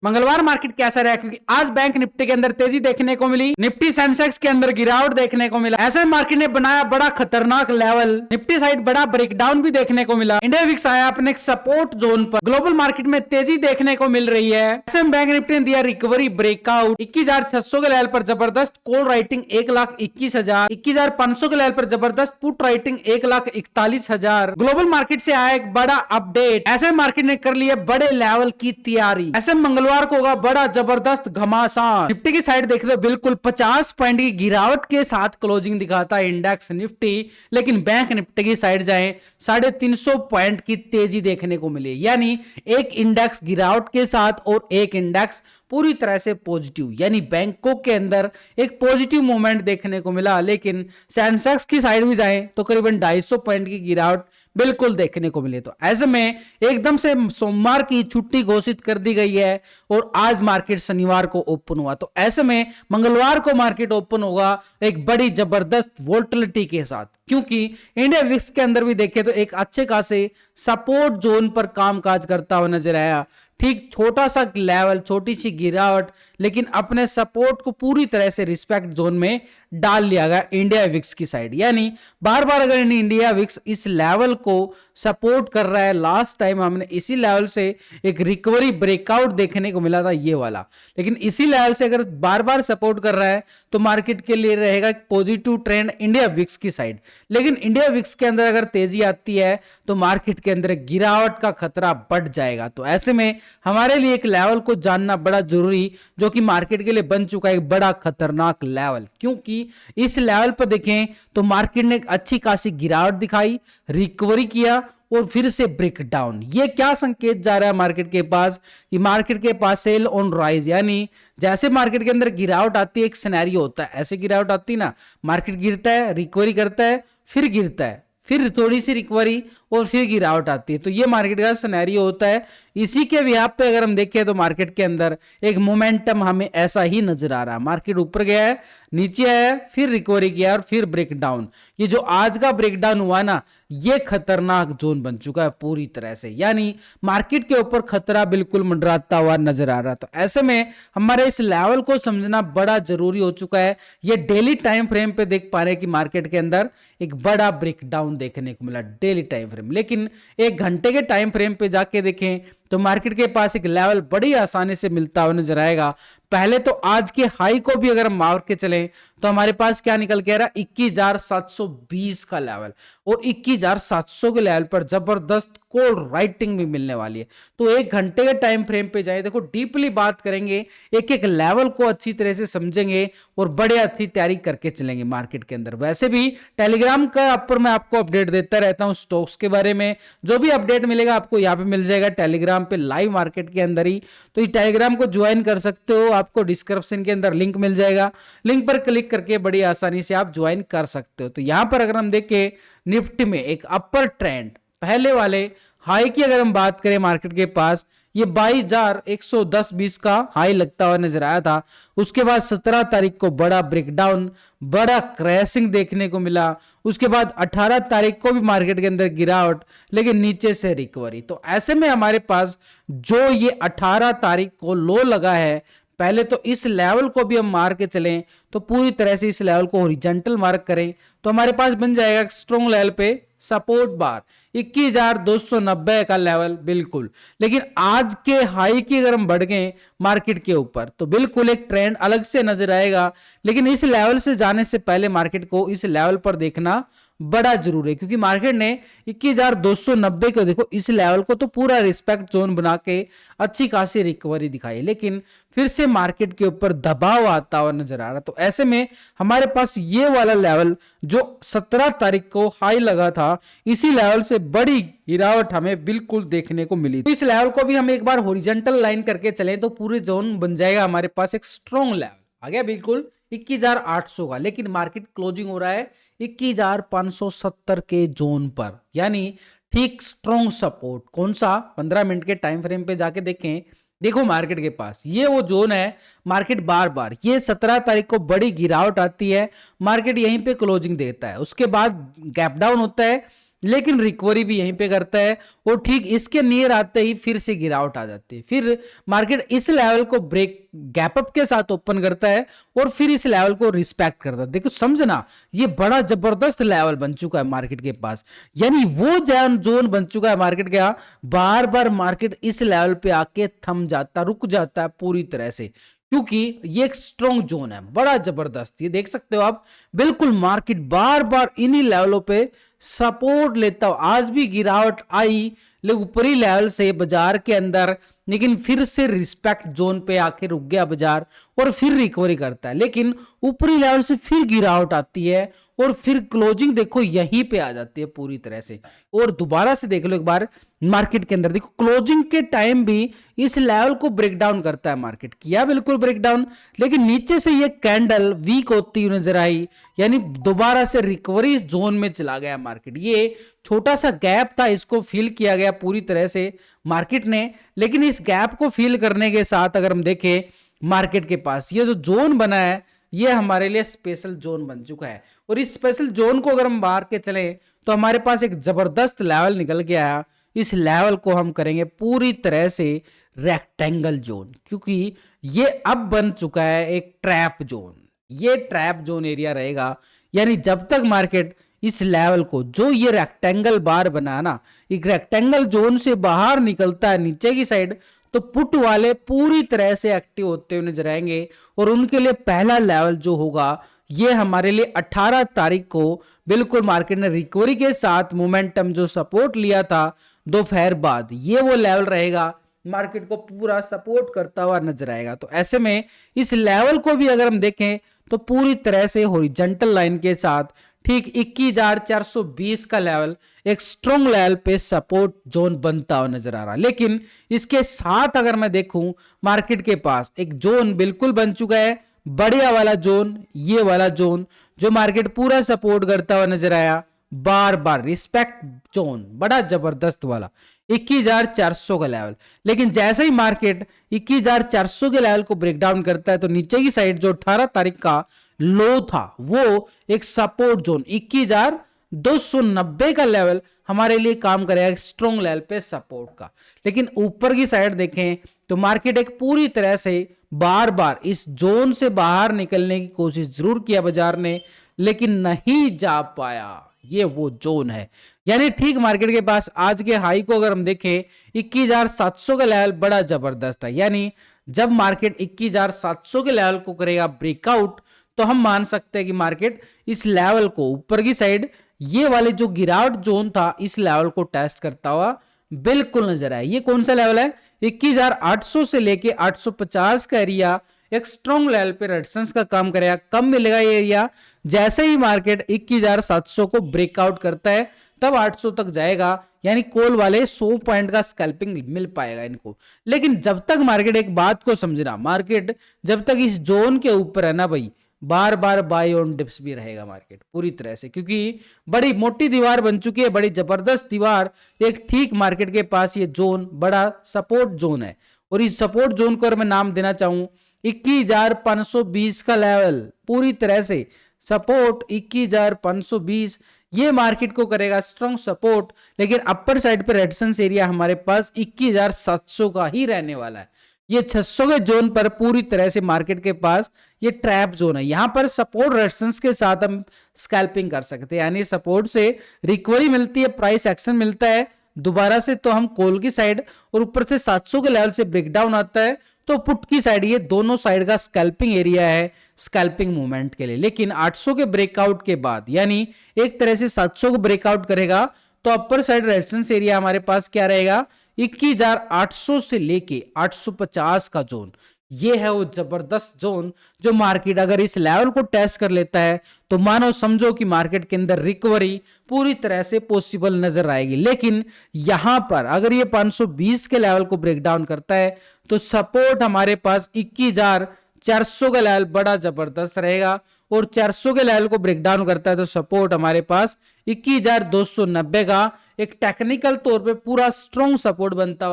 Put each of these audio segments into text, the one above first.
मंगलवार मार्केट कैसा रहा? क्योंकि आज बैंक निफ्टी के अंदर तेजी देखने को मिली, निफ्टी सेंसेक्स के अंदर गिरावट देखने को मिला। ऐसे मार्केट ने बनाया बड़ा खतरनाक लेवल, निफ्टी साइड बड़ा ब्रेकडाउन भी देखने को मिला। इंडिया विक्स आया अपने सपोर्ट जोन पर। ग्लोबल मार्केट में तेजी देखने को मिल रही है। ऐसे में बैंक निफ्टी ने दिया रिकवरी ब्रेकआउट। 21,600 के लेवल पर जबरदस्त कॉल राइटिंग 1,21,000, 21,500 के लेवल पर जबरदस्त पुट राइटिंग 1,41,000। ग्लोबल मार्केट से आया एक बड़ा अपडेट। ऐसे मार्केट ने कर लिया बड़े लेवल की तैयारी। ऐसे मंगलवार को होगा बड़ा जबरदस्त घमासान। निफ्टी की साइड देख लो, बिल्कुल 50 पॉइंट की गिरावट के साथ क्लोजिंग दिखाता है इंडेक्स निफ्टी। लेकिन बैंक निफ्टी की साइड जाएं 350 पॉइंट की तेजी देखने को मिली। यानी एक इंडेक्स गिरावट के साथ और एक इंडेक्स पूरी तरह से पॉजिटिव, यानी बैंकों के अंदर एक पॉजिटिव मूवमेंट देखने को मिला। लेकिन सेंसेक्स की साइड भी जाएं तो करीबन 250 पॉइंट की गिरावट बिल्कुल देखने को मिले। तो ऐसे में एकदम से सोमवार की छुट्टी घोषित कर दी गई है और आज मार्केट शनिवार को ओपन हुआ। तो ऐसे में मंगलवार को मार्केट ओपन होगा एक बड़ी जबरदस्त वोल्टिलिटी के साथ, क्योंकि इंडिया विक्स के अंदर भी देखें तो एक अच्छे खासे सपोर्ट जोन पर कामकाज करता हुआ नजर आया। ठीक छोटा सा लेवल, छोटी सी गिरावट, लेकिन अपने सपोर्ट को पूरी तरह से रिस्पेक्ट जोन में डाल लिया गया इंडिया विक्स की साइड। यानी बार बार अगर इंडिया विक्स इस लेवल को सपोर्ट कर रहा है, लास्ट टाइम हमने इसी लेवल से एक रिकवरी ब्रेकआउट देखने को मिला था ये वाला, लेकिन इसी लेवल से अगर बार बार सपोर्ट कर रहा है तो मार्केट के लिए रहेगा पॉजिटिव ट्रेंड इंडिया विक्स की साइड। लेकिन इंडिया विक्स के अंदर अगर तेजी आती है तो मार्केट के अंदर गिरावट का खतरा बढ़ जाएगा। तो ऐसे में हमारे लिए एक लेवल को जानना बड़ा जरूरी, जो कि मार्केट के लिए बन चुका है एक बड़ा खतरनाक लेवल। क्योंकि इस लेवल पर देखें तो मार्केट ने एक अच्छी खासी गिरावट दिखाई, रिकवरी किया और फिर से ब्रेक डाउन। ये क्या संकेत जा रहा है मार्केट के पास कि मार्केट के पास सेल ऑन राइज, यानी जैसे मार्केट के अंदर गिरावट आती है एक सिनेरियो होता है, ऐसे गिरावट आती है ना, मार्केट गिरता है, रिकवरी करता है, फिर गिरता है, फिर थोड़ी सी रिकवरी और फिर गिरावट आती है। तो ये मार्केट का सिनेरियो होता है। इसी के व्याप पे अगर हम देखें तो मार्केट के अंदर एक मोमेंटम हमें ऐसा ही नजर आ रहा है। मार्केट ऊपर गया है, नीचे आया, फिर रिकवरी किया और फिर ब्रेक डाउन। ये जो आज का ब्रेक डाउन हुआ ना, ये खतरनाक जोन बन चुका है पूरी तरह से, यानी मार्केट के ऊपर खतरा बिल्कुल मंडराता हुआ नजर आ रहा है। तो ऐसे में हमारे इस लेवल को समझना बड़ा जरूरी हो चुका है। ये डेली टाइम फ्रेम पे देख पा रहे हैं कि मार्केट के अंदर एक बड़ा ब्रेक डाउन देखने को मिला डेली टाइम फ्रेम। लेकिन एक घंटे के टाइम फ्रेम पे जाके देखें तो मार्केट के पास एक लेवल बड़ी आसानी से मिलता हुआ नजर आएगा। पहले तो आज के हाई को भी अगर हम मार के चलें तो हमारे पास क्या निकल के आ रहा है, 21,720 का लेवल, और 21,700 के लेवल पर जबरदस्त कॉल राइटिंग भी मिलने वाली है। तो एक घंटे के टाइम फ्रेम पे जाए, देखो डीपली बात करेंगे, एक एक लेवल को अच्छी तरह से समझेंगे और बड़े अच्छी तैयारी करके चलेंगे मार्केट के अंदर। वैसे भी टेलीग्राम का ऊपर मैं आपको अपडेट देता रहता हूं स्टॉक्स के बारे में, जो भी अपडेट मिलेगा आपको यहाँ पे मिल जाएगा टेलीग्राम पे लाइव मार्केट के अंदर ही। तो इस टेलीग्राम को ज्वाइन कर सकते हो, आपको डिस्क्रिप्शन के अंदर लिंक मिल जाएगा, लिंक पर क्लिक करके बड़ी आसानी से आप ज्वाइन कर सकते हो। तो यहां पर अगर हम देखें निफ्टी में एक अपर ट्रेंड, पहले वाले हाई की अगर हम बात करें मार्केट के पास, ये 22,110.20 का हाई लगता हुआ नजर आया था। उसके बाद 17 तारीख को बड़ा ब्रेकडाउन, बड़ा क्रैशिंग देखने को मिला। उसके बाद 18 तारीख को भी मार्केट के अंदर गिरावट, लेकिन नीचे से रिकवरी। तो ऐसे में हमारे पास जो ये 18 तारीख को लो लगा है, पहले तो इस लेवल को भी हम मार के चलें तो पूरी तरह से इस लेवल को हॉरिजॉन्टल मार्क करें तो हमारे पास बन जाएगा स्ट्रॉन्ग लेवल पे सपोर्ट बार 21,290 का लेवल बिल्कुल। लेकिन आज के हाई की अगर हम बढ़ गए मार्केट के ऊपर तो बिल्कुल एक ट्रेंड अलग से नजर आएगा। लेकिन इस लेवल से जाने से पहले मार्केट को इस लेवल पर देखना बड़ा जरूरी है, क्योंकि मार्केट ने 21,290 को देखो इस लेवल को तो पूरा रिस्पेक्ट जोन बना के अच्छी खासी रिकवरी दिखाई, लेकिन फिर से मार्केट के ऊपर दबाव आता हुआ नजर आ रहा। तो ऐसे में हमारे पास ये वाला लेवल जो 17 तारीख को हाई लगा था, इसी लेवल से बड़ी गिरावट हमें बिल्कुल देखने को मिली। तो इस लेवल को भी हम एक बार हॉरिजॉन्टल लाइन करके चले तो पूरे जोन बन जाएगा हमारे पास एक स्ट्रॉन्ग लेवल आ गया बिल्कुल 21,800 का। लेकिन मार्केट क्लोजिंग हो रहा है 21,570 के जोन पर, यानी ठीक स्ट्रॉन्ग सपोर्ट कौन सा 15 मिनट के टाइम फ्रेम पे जाके देखें। देखो मार्केट के पास ये वो जोन है, मार्केट बार बार ये 17 तारीख को बड़ी गिरावट आती है, मार्केट यहीं पे क्लोजिंग देता है, उसके बाद गैप डाउन होता है, लेकिन रिकवरी भी यहीं पे करता है और ठीक इसके नियर आते ही फिर से गिरावट आ जाती है। फिर मार्केट इस लेवल को ब्रेक गैप अप के साथ ओपन करता है और फिर इस लेवल को रिस्पेक्ट करता है। देखो समझना, ये बड़ा जबरदस्त लेवल बन चुका है मार्केट के पास, यानी वो जोन बन चुका है मार्केट का। बार बार मार्केट इस लेवल पे आके थम जाता, रुक जाता है पूरी तरह से, क्योंकि ये एक स्ट्रॉन्ग जोन है, बड़ा जबरदस्त। ये देख सकते हो आप, बिल्कुल मार्केट बार बार इन्हीं लेवलों पे सपोर्ट लेता हो। आज भी गिरावट आई लेकिन ऊपरी लेवल से बाजार के अंदर, लेकिन फिर से रिस्पेक्ट जोन पे आके रुक गया बाजार और फिर रिकवरी करता है, लेकिन ऊपरी लेवल से फिर गिरावट आती है और फिर क्लोजिंग देखो यहीं पे आ जाती है पूरी तरह से। और दोबारा से देख लो एक बार मार्केट के अंदर, देखो क्लोजिंग के टाइम भी इस लेवल को ब्रेक डाउन करता है मार्केट, किया बिल्कुल ब्रेक डाउन, लेकिन नीचे से ये कैंडल वीक होती हुई नजर आई, यानी दोबारा से रिकवरी जोन में चला गया मार्केट। ये छोटा सा गैप था, इसको फिल किया गया पूरी तरह से मार्केट ने, लेकिन इस गैप को फिल करने के साथ अगर हम देखें मार्केट के पास ये जो जोन बना है ये हमारे लिए स्पेशल जोन बन चुका है। और इस स्पेशल जोन को अगर हम बाहर के चले तो हमारे पास एक जबरदस्त लेवल निकल के आया। इस लेवल को हम करेंगे पूरी तरह से रेक्टेंगल जोन, क्योंकि ये अब बन चुका है एक ट्रैप जोन। ये ट्रैप जोन एरिया रहेगा, यानी जब तक मार्केट इस लेवल को, जो ये रेक्टेंगल बार बना ना, एक रेक्टेंगल जोन से बाहर निकलता है नीचे की साइड, तो पुट वाले पूरी तरह से एक्टिव होते हुए नजर आएंगे। और उनके लिए पहला लेवल जो होगा ये हमारे लिए 18 तारीख को बिल्कुल मार्केट ने रिकवरी के साथ मोमेंटम जो सपोर्ट लिया था दोपहर बाद, ये वो लेवल रहेगा, मार्केट को पूरा सपोर्ट करता हुआ नजर आएगा। तो ऐसे में इस लेवल को भी अगर हम देखें तो पूरी तरह से हॉरिजॉन्टल लाइन के साथ ठीक 21,420 का लेवल एक स्ट्रॉन्ग लेवल पे सपोर्ट जोन बनता हुआ नजर आ रहा है। लेकिन इसके साथ अगर मैं देखूं मार्केट के पास एक जोन बिल्कुल बन चुका है, बढ़िया वाला जोन, ये वाला जोन जो मार्केट पूरा सपोर्ट करता हुआ नजर आया, बार बार रिस्पेक्ट जोन, बड़ा जबरदस्त वाला 21,400 का लेवल। लेकिन जैसे ही मार्केट 21,400 के लेवल को ब्रेक डाउन करता है तो नीचे की साइड जो 18 तारीख का लो था वो एक सपोर्ट जोन 21,290 का लेवल हमारे लिए काम करेगा स्ट्रॉन्ग लेवल पे सपोर्ट का। लेकिन ऊपर की साइड देखें तो मार्केट एक पूरी तरह से बार बार इस जोन से बाहर निकलने की कोशिश जरूर किया बाजार ने, लेकिन नहीं जा पाया। ये वो जोन है, यानी ठीक मार्केट के पास आज के हाई को अगर हम देखें 21,700 का लेवल बड़ा जबरदस्त है, यानी जब मार्केट 21,700 के लेवल को करेगा ब्रेकआउट तो हम मान सकते हैं कि मार्केट इस लेवल को ऊपर की साइड, ये वाले जो गिरावट जोन था, इस लेवल को टेस्ट करता हुआ बिल्कुल नजर आया। ये कौन सा लेवल है? 21,800 से लेके 850 का एरिया एक स्ट्रॉन्ग लेवल पे रेजिस्टेंस का काम करेगा। कम मिलेगा ये एरिया, जैसे ही मार्केट 21,700 को ब्रेकआउट करता है तब 800 तक जाएगा, यानी कॉल वाले 100 पॉइंट का स्कैल्पिंग मिल पाएगा इनको। लेकिन जब तक मार्केट, एक बात को समझना, मार्केट जब तक इस जोन के ऊपर है ना भाई, बार बार बाय ऑन डिप्स भी रहेगा मार्केट पूरी तरह से, क्योंकि बड़ी मोटी दीवार बन चुकी है, बड़ी जबरदस्त दीवार। एक ठीक मार्केट के पास ये जोन बड़ा सपोर्ट जोन है, और इस सपोर्ट जोन को अगर मैं नाम देना चाहूं 21,520 का लेवल पूरी तरह से सपोर्ट 21,520, ये मार्केट को करेगा स्ट्रॉन्ग सपोर्ट। लेकिन अपर साइड पे रेजिस्टेंस एरिया हमारे पास 21,700 का ही रहने वाला है। ये 600 के जोन पर पूरी तरह से मार्केट के पास ये ट्रैप जोन है, यहां पर सपोर्ट रेजिस्टेंस के साथ हम स्कैल्पिंग कर सकते हैं, यानी सपोर्ट से रिकवरी मिलती है, प्राइस एक्शन मिलता है दोबारा से, तो हम कॉल की साइड, और ऊपर से 700 के लेवल से ब्रेकडाउन आता है तो पुट की साइड, ये दोनों साइड का स्कैल्पिंग एरिया है स्कैल्पिंग मूवमेंट के लिए। लेकिन 800 के ब्रेकआउट के बाद, यानी एक तरह से 700 को ब्रेकआउट करेगा तो अपर साइड रेजिस्टेंस एरिया हमारे पास क्या रहेगा 21,800 से लेके 850 का जोन। ये है वो जबरदस्त जोन जो मार्केट अगर इस लेवल को टेस्ट कर लेता है तो मानो समझो कि मार्केट के अंदर रिकवरी पूरी तरह से पॉसिबल नजर आएगी। लेकिन यहां पर अगर ये 520 के लेवल को ब्रेक डाउन करता है तो सपोर्ट हमारे पास 21,400 का लेवल बड़ा जबरदस्त रहेगा, और 400 के लेवल को ब्रेक डाउन करता है तो सपोर्ट हमारे पास 21,290 का एक टेक्निकल तौर पे पूरा स्ट्रॉन्ग सपोर्ट बनता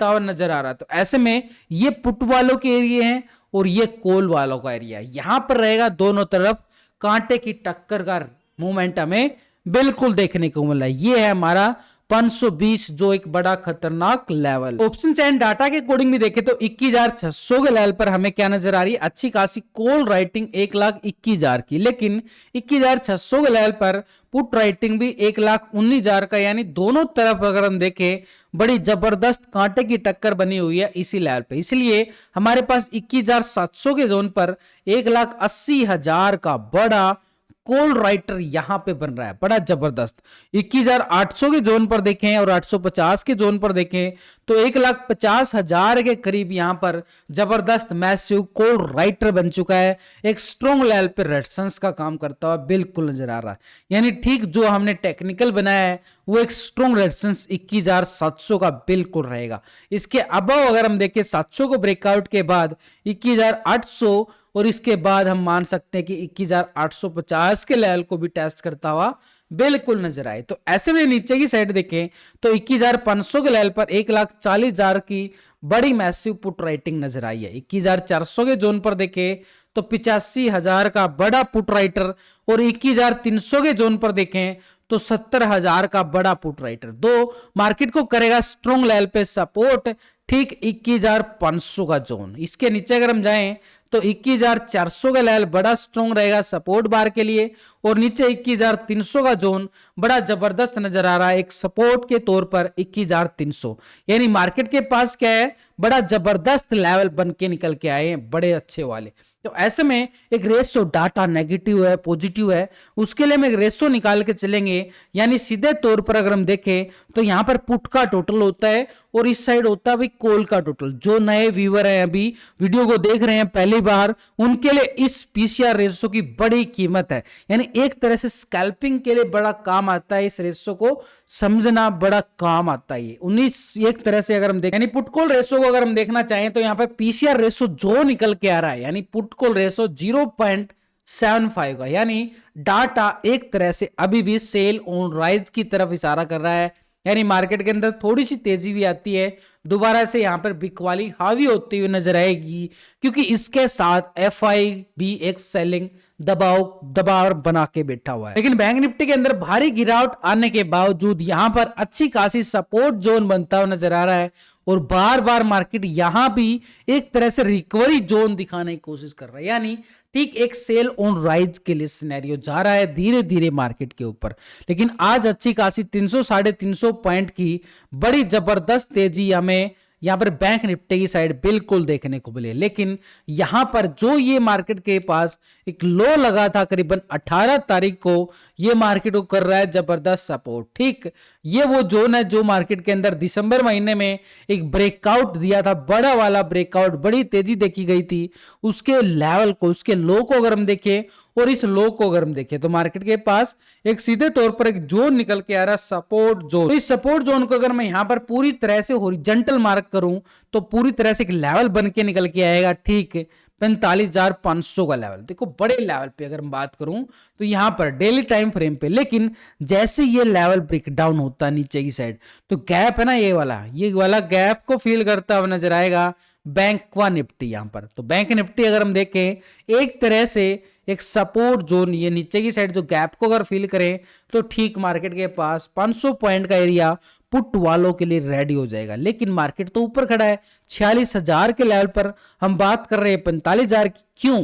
हुआ नजर आ रहा है। तो ऐसे में ये पुट वालों के एरिया हैं और ये कॉल वालों का एरिया, यहां पर रहेगा दोनों तरफ कांटे की टक्कर का मूवमेंट हमें बिल्कुल देखने को मिला। ये है हमारा 520 जो एक बड़ा खतरनाक लेवल। ऑप्शन चैन डाटा के अकॉर्डिंग भी देखें तो 21,600 के लेवल पर हमें क्या नजर आ रही है, अच्छी खासी कॉल राइटिंग 1,21,000 की, लेकिन 21,600 के लेवल पर पुट राइटिंग भी 1,19,000 का, यानी दोनों तरफ अगर हम देखें बड़ी जबरदस्त कांटे की टक्कर बनी हुई है इसी लेवल पे। इसलिए हमारे पास 21,700 के जोन पर 1,80,000 का बड़ा कॉल राइटर यहां पे बन रहा है, बड़ा जबरदस्त। 21,800 के जोन पर देखें और 850 के जोन पर देखें तो 1,50,000 के करीब यहां पर जबरदस्त मैसिव कॉल राइटर बन चुका है। एक स्ट्रॉन्ग लेवल पे रेजिस्टेंस का काम करता हुआ बिल्कुल नजर आ रहा है, यानी ठीक जो हमने टेक्निकल बनाया है वो एक स्ट्रॉन्ग रेजिस्टेंस 21,700 का बिल्कुल रहेगा। इसके अबव अगर हम देखें 700 को ब्रेकआउट के बाद 21,800 और इसके बाद हम मान सकते हैं कि 21,850 के लेवल को भी टेस्ट करता हुआ बिल्कुल नजर आए। तो ऐसे में नीचे की साइड देखें तो 21,500 के लेवल पर 1,40,000 की बड़ी मैसिव पुट राइटिंग नजर आई है। 21,400 के जोन पर देखें तो 85,000 का बड़ा पुट राइटर और 21,300 के जोन पर देखें तो 70,000 का बड़ा पुट राइटर। दो मार्केट को करेगा स्ट्रॉन्ग लेवल पे सपोर्ट, ठीक 21,500 का जोन। इसके नीचे अगर हम जाएं तो 21,400 का लेवल बड़ा स्ट्रॉन्ग रहेगा सपोर्ट बार के लिए, और नीचे 21,300 का जोन बड़ा जबरदस्त नजर आ रहा है एक सपोर्ट के तौर पर 21,300। यानी मार्केट के पास क्या है, बड़ा जबरदस्त लेवल बन के निकल के आए हैं, बड़े अच्छे वाले। तो ऐसे में एक रेशो डाटा नेगेटिव है पॉजिटिव है, उसके लिए हम एक रेशो निकाल के चलेंगे। यानी सीधे तौर पर अगर हम देखें तो यहां पर पुट का टोटल होता है और इस साइड होता है भाई कॉल का टोटल। जो नए व्यूअर हैं अभी वीडियो को देख रहे हैं पहली बार, उनके लिए इस पीसीआर रेशो की बड़ी कीमत है, यानी एक तरह से स्कैल्पिंग के लिए बड़ा काम आता है। इस रेशो को समझना बड़ा काम आता है। 19 एक तरह से अगर हम देखें यानी पुट कॉल रेशो को अगर हम देखना चाहें तो यहां पर पीसीआर रेशो जो निकल के आ रहा है, यानी पुट कॉल रेशो 0.75 का, यानी डाटा एक तरह से अभी भी सेल ऑन राइज की तरफ इशारा कर रहा है। यानी मार्केट के अंदर थोड़ी सी तेजी भी आती है, दोबारा से यहां पर बिकवाली हावी होती हुई नजर आएगी, क्योंकि इसके साथ एफआई भी एक सेलिंग दबाव बना के बैठा हुआ है। लेकिन बैंक निफ्टी के अंदर भारी गिरावट आने के बावजूद यहां पर अच्छी खासी सपोर्ट जोन बनता हुआ नजर आ रहा है, और बार बार मार्केट यहां भी एक तरह से रिकवरी जोन दिखाने की कोशिश कर रहा है। यानी ठीक एक सेल ऑन राइज के लिए सिनेरियो जा रहा है धीरे धीरे मार्केट के ऊपर। लेकिन आज अच्छी खासी 300 साढ़े 300 पॉइंट की बड़ी जबरदस्त तेजी हमें यहां पर बैंक निफ्टी की साइड बिल्कुल देखने को मिले। लेकिन यहां पर जो ये मार्केट के पास एक लो लगा था करीबन 18 तारीख को, ये मार्केट को कर रहा है जबरदस्त सपोर्ट। ठीक ये वो जोन है जो मार्केट के अंदर दिसंबर महीने में एक ब्रेकआउट दिया था, बड़ा वाला ब्रेकआउट, बड़ी तेजी देखी गई थी। उसके लेवल को, उसके लो को अगर हम देखें और इस लो को अगर हम देखें तो मार्केट के पास एक सीधे तौर पर एक जोन निकल के आ रहा है, सपोर्ट जोन। तो इस सपोर्ट जोन को अगर मैं यहां पर पूरी तरह से हॉरिजॉन्टल मार्क करूं तो पूरी तरह से एक लेवल बन के निकल के आएगा, ठीक 45,500 का लेवल। देखो बड़े लेवल पे अगर हम बात करूं तो यहां पर डेली टाइम फ्रेम पे, लेकिन जैसे ये लेवल ब्रेक डाउन होता है नीचे की साइड तो गैप है ना, ये वाला गैप को फील करता हुआ नजर आएगा बैंक व निफ्टी यहां पर। तो बैंक निफ्टी अगर हम देखें एक तरह से एक सपोर्ट जोन, ये नीचे की साइड जो गैप को अगर फील करें तो ठीक मार्केट के पास 500 पॉइंट का एरिया पुट वालों के लिए रेडी हो जाएगा। लेकिन मार्केट तो ऊपर खड़ा है 46,000 के लेवल पर, हम बात कर रहे हैं 45,000 की। क्यों?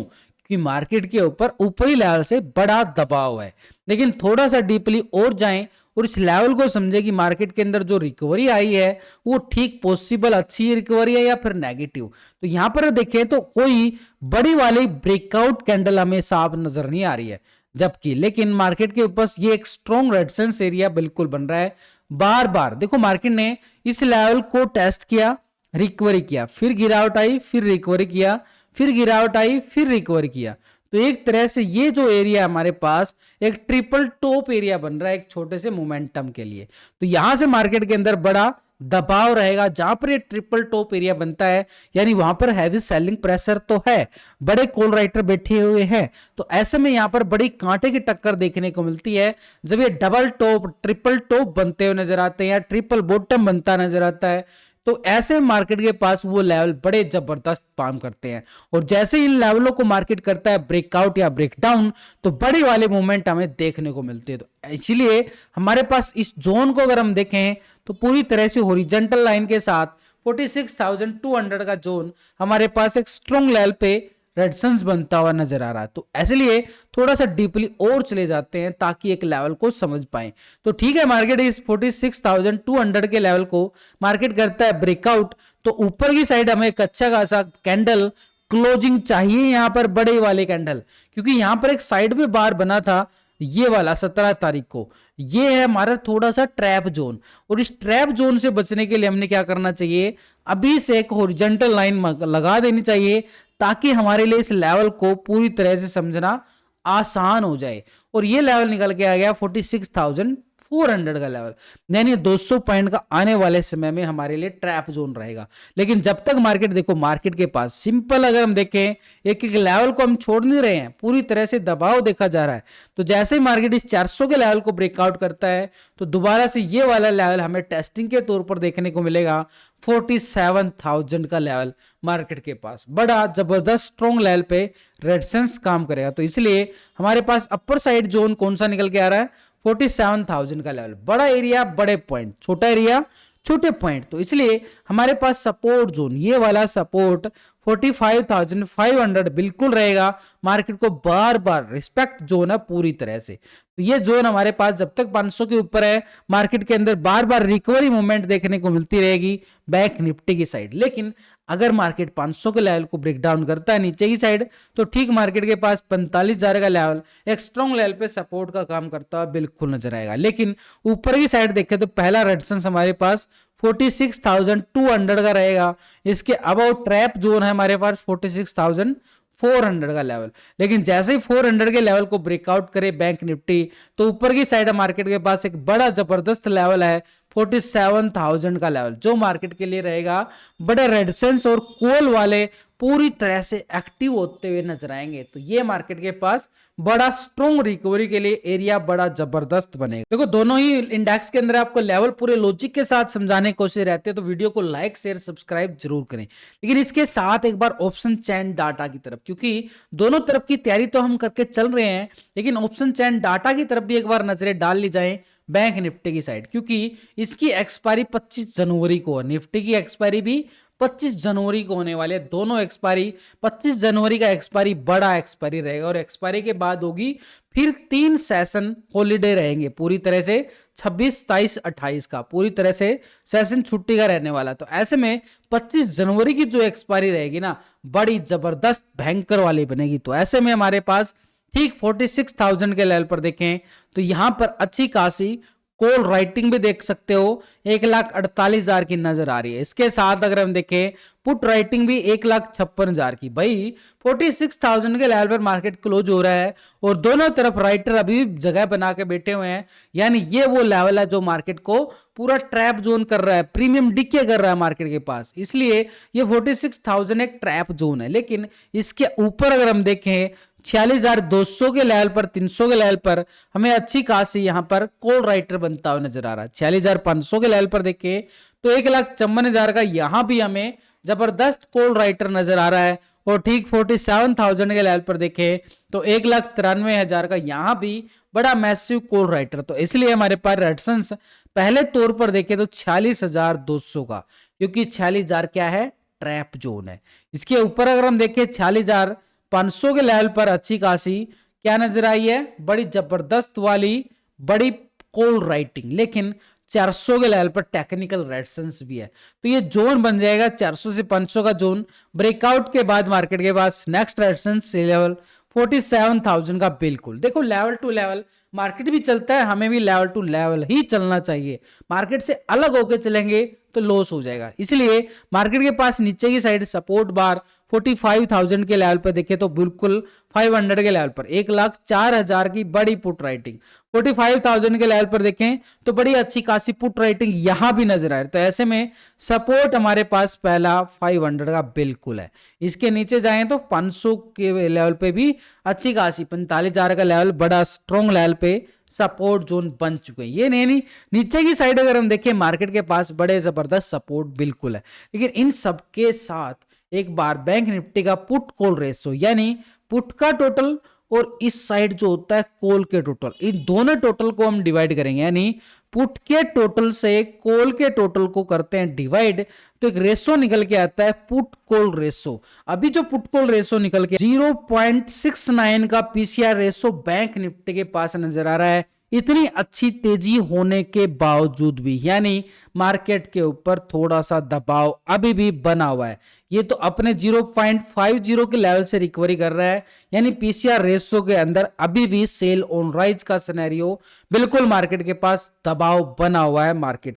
कि मार्केट के ऊपर ऊपरी लेवल से बड़ा दबाव है। लेकिन थोड़ा सा डीपली और जाएं और इस लेवल को समझे कि मार्केट के अंदर जो रिकवरी आई है वो ठीक पॉसिबल अच्छी रिकवरी है या फिर नेगेटिव। तो यहां पर देखें तो कोई बड़ी वाली ब्रेकआउट कैंडल हमें साफ नजर नहीं आ रही है, जबकि लेकिन मार्केट के ऊपर ये एक स्ट्रॉन्ग रेजिस्टेंस एरिया बिल्कुल बन रहा है। बार बार देखो मार्केट ने इस लेवल को टेस्ट किया, रिकवरी किया, फिर गिरावट आई, फिर रिकवरी किया, फिर गिरावट आई, फिर रिकवरी किया। तो एक तरह से ये जो एरिया हमारे पास एक ट्रिपल टॉप एरिया बन रहा है एक छोटे से मोमेंटम के लिए। तो यहां से मार्केट के अंदर बड़ा दबाव रहेगा जहां पर ये ट्रिपल टॉप एरिया बनता है, यानी वहां पर हैवी सेलिंग प्रेशर तो है, बड़े कॉल राइटर बैठे हुए हैं। तो ऐसे में यहां पर बड़ी कांटे की टक्कर देखने को मिलती है जब ये डबल टॉप ट्रिपल टॉप बनते हुए नजर आते हैं या ट्रिपल बॉटम बनता नजर आता है। तो ऐसे मार्केट के पास वो लेवल बड़े जबरदस्त काम करते हैं, और जैसे इन लेवलों को मार्केट करता है ब्रेकआउट या ब्रेकडाउन, तो बड़ी वाले मूवमेंट हमें देखने को मिलते हैं। तो इसीलिए हमारे पास इस जोन को अगर हम देखें तो पूरी तरह से हॉरिजॉन्टल लाइन के साथ 46,200 का जोन हमारे पास एक स्ट्रॉन्ग लेवल पे रेजिस्टेंस बनता हुआ नजर आ रहा है। तो इसलिए थोड़ा सा डीपली और चले जाते हैं ताकि एक लेवल को समझ पाए। तो ठीक है, मार्केट इस 46,200 के लेवल को मार्केट करता है ब्रेकआउट, तो ऊपर की साइड हमें एक अच्छा खासा कैंडल क्लोजिंग चाहिए यहाँ पर, बड़े वाले कैंडल, क्योंकि यहाँ पर एक साइड में बार बना था ये वाला 17 तारीख को। ये है हमारा थोड़ा सा ट्रैप जोन, और इस ट्रैप जोन से बचने के लिए हमने क्या करना चाहिए, अभी से एक हॉरिजॉन्टल लाइन लगा देनी चाहिए ताकि हमारे लिए इस लेवल को पूरी तरह से समझना आसान हो जाए। और ये लेवल निकल के आ गया 46,400 का लेवल, यानी 200 पॉइंट का आने वाले समय में हमारे लिए ट्रैप जोन रहेगा। लेकिन जब तक मार्केट, देखो मार्केट के पास सिंपल अगर हम देखें एक एक लेवल को हम छोड़ नहीं रहे हैं, पूरी तरह से दबाव देखा जा रहा है। तो जैसे ही मार्केट इस 400 के लेवल को ब्रेकआउट करता है तो दोबारा से ये वाला लेवल हमें टेस्टिंग के तौर पर देखने को मिलेगा, 47,000 का लेवल मार्केट के पास बड़ा जबरदस्त स्ट्रॉन्ग लेवल पे रेजिस्टेंस काम करेगा। तो इसलिए हमारे पास अपर साइड जोन कौन सा निकल के आ रहा है, 47,000 का लेवल, बड़ा एरिया बड़े पॉइंट, छोटा एरिया छोटे पॉइंट। तो इसलिए हमारे पास सपोर्ट जोन, ये वाला सपोर्ट 45,500 बिल्कुल रहेगा, मार्केट को बार बार रिस्पेक्ट जोन है पूरी तरह से। तो ये जोन हमारे पास जब तक 500 के ऊपर है, मार्केट के अंदर बार बार रिकवरी मूवमेंट देखने को मिलती रहेगी बैंक निफ्टी की साइड। लेकिन अगर मार्केट 500 के लेवल को ब्रेक डाउन करता है नीचे की साइड, तो ठीक मार्केट के पास 45,000 का लेवल एक स्ट्रॉन्ग लेवल पे सपोर्ट का काम करता हुआ बिल्कुल नजर आएगा। लेकिन ऊपर की साइड देखें तो पहला रेजिस्टेंस हमारे पास 46,200 का रहेगा, इसके अबाउट ट्रैप जोन है हमारे पास 46,400 का लेवल। लेकिन जैसे ही 400 के लेवल को ब्रेकआउट करे बैंक निफ्टी, तो ऊपर की साइड मार्केट के पास एक बड़ा जबरदस्त लेवल है 47,000 का लेवल, जो मार्केट के लिए रहेगा बड़े रेजिस्टेंस और कॉल वाले पूरी तरह से एक्टिव होते हुए नजर आएंगे। तो ये मार्केट के पास बड़ा स्ट्रॉन्ग रिकवरी के लिए एरिया बड़ा जबरदस्त बनेगा। देखो दोनों ही इंडेक्स के अंदर आपको लेवल पूरे लॉजिक के साथ समझाने की कोशिश रहती है, तो वीडियो को लाइक शेयर सब्सक्राइब जरूर करें। लेकिन इसके साथ एक बार ऑप्शन चैन डाटा की तरफ, क्योंकि दोनों तरफ की तैयारी तो हम करके चल रहे हैं, लेकिन ऑप्शन चैन डाटा की तरफ भी एक बार नजरें डाल ली जाए बैंक निफ्टी की साइड, क्योंकि इसकी एक्सपायरी 25 जनवरी को है, निफ्टी की एक्सपायरी भी 25 जनवरी को होने वाले, दोनों एक्सपायरी 25 जनवरी का एक्सपायरी बड़ा एक्सपायरी रहेगा, और एक्सपायरी के बाद होगी फिर 3 सेशन हॉलीडे रहेंगे पूरी तरह से, 26, 27, 28 का पूरी तरह से सेशन छुट्टी का रहने वाला। तो ऐसे में 25 जनवरी की जो एक्सपायरी रहेगी ना, बड़ी जबरदस्त भयंकर वाली बनेगी। तो ऐसे में हमारे पास ठीक 46,000 के लेवल पर देखें तो यहां पर अच्छी खासी कॉल राइटिंग भी देख सकते हो, 1,48,000 की नजर आ रही है। इसके साथ अगर हम देखें पुट राइटिंग भी 1,56,000 की। भाई 46,000 के लेवल पर मार्केट क्लोज हो रहा है, और दोनों तरफ राइटर अभी जगह बना के बैठे हुए हैं, यानी ये वो लेवल है जो मार्केट को पूरा ट्रैप जोन कर रहा है, प्रीमियम डिके कर रहा है मार्केट के पास। इसलिए ये 46,000 एक ट्रैप जोन है। लेकिन इसके ऊपर अगर हम देखें 46,200 के लेवल पर, 300 के लेवल पर हमें अच्छी खासी यहां पर कॉल राइटर बनता हुआ नजर आ रहा है। 46,500 के लेवल पर देखें तो 1,54,000 का यहां भी हमें जबरदस्त कॉल राइटर नजर आ रहा है, और ठीक 47,000 के लेवल पर देखें तो 1,93,000 का यहां भी बड़ा मैसिव कॉल राइटर। तो इसलिए हमारे पास रेजिस्टेंस पहले तौर पर देखें तो 46,200 का, क्योंकि 46,000 क्या है, ट्रैप जोन है। इसके ऊपर अगर हम देखें 46,500 के लेवल पर अच्छी खासी क्या नजर आई है, बड़ी जबरदस्त वाली बड़ी कॉल राइटिंग। लेकिन 400 के लेवल पर टेक्निकल रेजिस्टेंस भी है, तो ये जोन बन जाएगा 400 से 500 का जोन। ब्रेकआउट के बाद मार्केट के पास नेक्स्ट रेजिस्टेंस लेवल 47,000 का। बिल्कुल देखो लेवल टू लेवल मार्केट भी चलता है, हमें भी लेवल टू लेवल ही चलना चाहिए, मार्केट से अलग होकर चलेंगे तो लॉस हो जाएगा। इसलिए मार्केट के पास नीचे की साइड सपोर्ट बार 45,000 के लेवल पर देखें तो बिल्कुल 500 के लेवल पर 1,04,000 की बड़ी पुट राइटिंग, 45,000 के लेवल पर देखें तो बड़ी अच्छी खासी पुट राइटिंग यहां भी नजर आ रही है। तो ऐसे में सपोर्ट हमारे पास पहला 500 का बिल्कुल है। इसके नीचे जाएं तो 500 के लेवल पे भी अच्छी खासी 45,000 का लेवल बड़ा स्ट्रॉन्ग लेवल पे सपोर्ट जोन बन चुके हैं। ये नहीं नीचे की साइड अगर हम देखें मार्केट के पास बड़े जबरदस्त सपोर्ट बिल्कुल है, लेकिन इन सबके साथ एक बार बैंक निफ्टी का पुट कॉल रेशो यानी पुट का टोटल और इस साइड जो होता है कॉल के टोटल, इन दोनों टोटल को हम डिवाइड करेंगे, यानी पुट के टोटल से कॉल के टोटल को करते हैं डिवाइड, तो एक रेशो निकल के आता है पुट कॉल रेशो। अभी जो पुट कॉल रेशो निकल के 0.69 का पीसीआर रेशो बैंक निफ्टी के पास नजर आ रहा है, इतनी अच्छी तेजी होने के बावजूद भी, यानी मार्केट के ऊपर थोड़ा सा दबाव अभी भी बना हुआ है। ये तो अपने 0.50 के लेवल से रिकवरी कर रहा है, यानी पीसीआर रेशो के अंदर अभी भी सेल ऑन राइज का सिनेरियो बिल्कुल मार्केट के पास दबाव बना हुआ है मार्केट